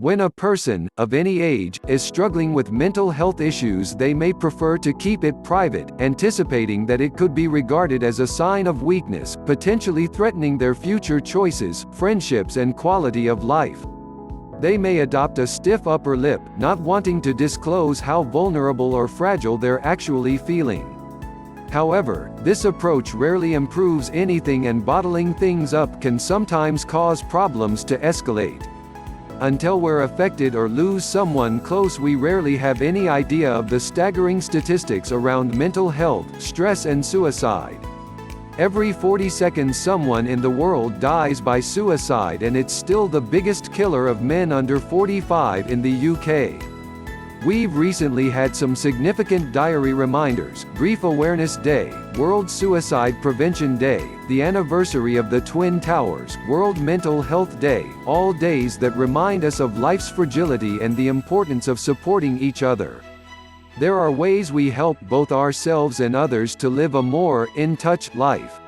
When a person, of any age, is struggling with mental health issues, they may prefer to keep it private, anticipating that it could be regarded as a sign of weakness, potentially threatening their future choices, friendships and quality of life. They may adopt a stiff upper lip, not wanting to disclose how vulnerable or fragile they're actually feeling. However, this approach rarely improves anything, and bottling things up can sometimes cause problems to escalate. Until we're affected or lose someone close, we rarely have any idea of the staggering statistics around mental health, stress and suicide. Every 40 seconds someone in the world dies by suicide, and it's still the biggest killer of men under 45 in the UK. We've recently had some significant diary reminders: Grief Awareness Day, World Suicide Prevention Day, the anniversary of the Twin Towers, World Mental Health Day, all days that remind us of life's fragility and the importance of supporting each other. There are ways we help both ourselves and others to live a more in-touch life.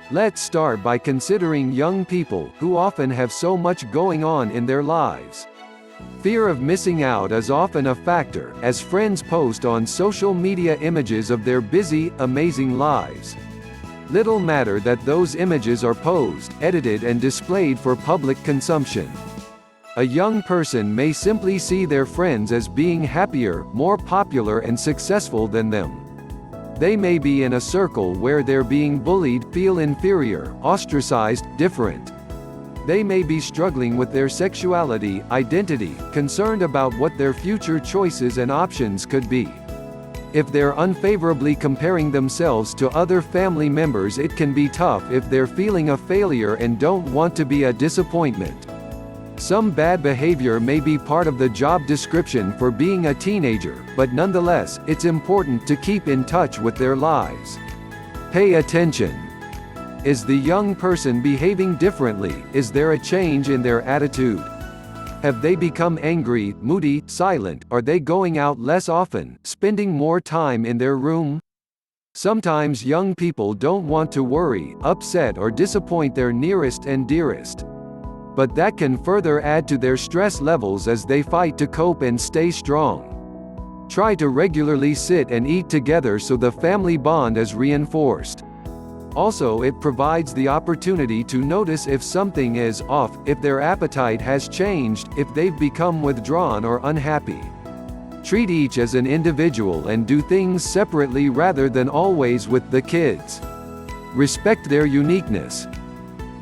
Let's start by considering young people, who often have so much going on in their lives. Fear of missing out is often a factor, as friends post on social media images of their busy, amazing lives. Little matter that those images are posed, edited and displayed for public consumption. A young person may simply see their friends as being happier, more popular and successful than them. They may be in a circle where they're being bullied, feel inferior, ostracized, different. They may be struggling with their sexuality, identity, concerned about what their future choices and options could be. If they're unfavorably comparing themselves to other family members, it can be tough if they're feeling a failure and don't want to be a disappointment. Some bad behavior may be part of the job description for being a teenager, but nonetheless, it's important to keep in touch with their lives. Pay attention. Is the young person behaving differently? Is there a change in their attitude? Have they become angry, moody, silent? Are they going out less often, spending more time in their room? Sometimes young people don't want to worry, upset or disappoint their nearest and dearest. But that can further add to their stress levels as they fight to cope and stay strong. Try to regularly sit and eat together so the family bond is reinforced. Also, it provides the opportunity to notice if something is off, if their appetite has changed, if they've become withdrawn or unhappy. Treat each as an individual and do things separately rather than always with the kids. Respect their uniqueness.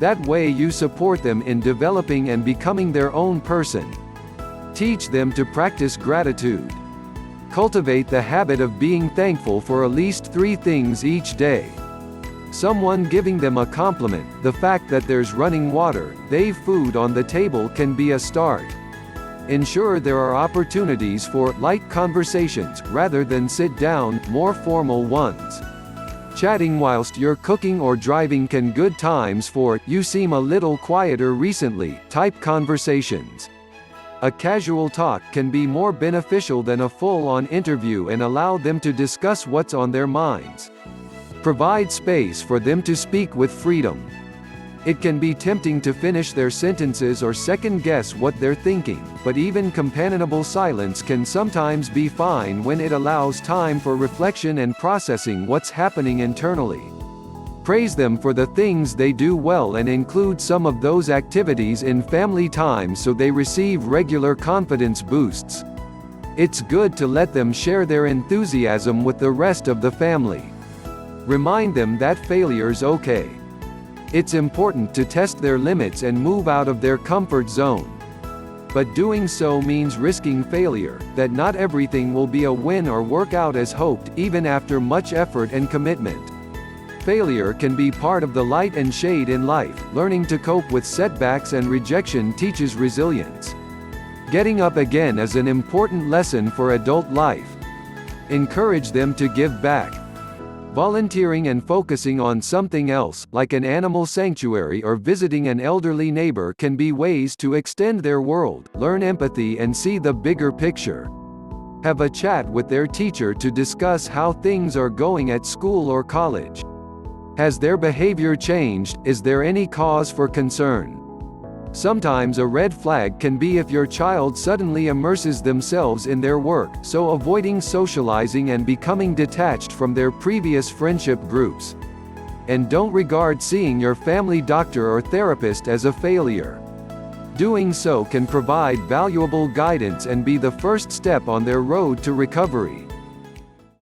That way you support them in developing and becoming their own person. Teach them to practice gratitude. Cultivate the habit of being thankful for at least 3 things each day. Someone giving them a compliment, the fact that there's running water, they've food on the table can be a start. Ensure there are opportunities for light conversations, rather than sit-down, more formal ones. Chatting whilst you're cooking or driving can good times for "you seem a little quieter recently" type conversations. A casual talk can be more beneficial than a full-on interview and allow them to discuss what's on their minds. Provide space for them to speak with freedom. It can be tempting to finish their sentences or second-guess what they're thinking, but even companionable silence can sometimes be fine when it allows time for reflection and processing what's happening internally. Praise them for the things they do well and include some of those activities in family time so they receive regular confidence boosts. It's good to let them share their enthusiasm with the rest of the family. Remind them that failure's okay. It's important to test their limits and move out of their comfort zone. But doing so means risking failure, that not everything will be a win or work out as hoped, even after much effort and commitment. Failure can be part of the light and shade in life. Learning to cope with setbacks and rejection teaches resilience. Getting up again is an important lesson for adult life. Encourage them to give back. Volunteering and focusing on something else, like an animal sanctuary or visiting an elderly neighbor, can be ways to extend their world, learn empathy and see the bigger picture. Have a chat with their teacher to discuss how things are going at school or college. Has their behavior changed? Is there any cause for concern? Sometimes a red flag can be if your child suddenly immerses themselves in their work, so avoiding socializing and becoming detached from their previous friendship groups. And don't regard seeing your family doctor or therapist as a failure. Doing so can provide valuable guidance and be the first step on their road to recovery.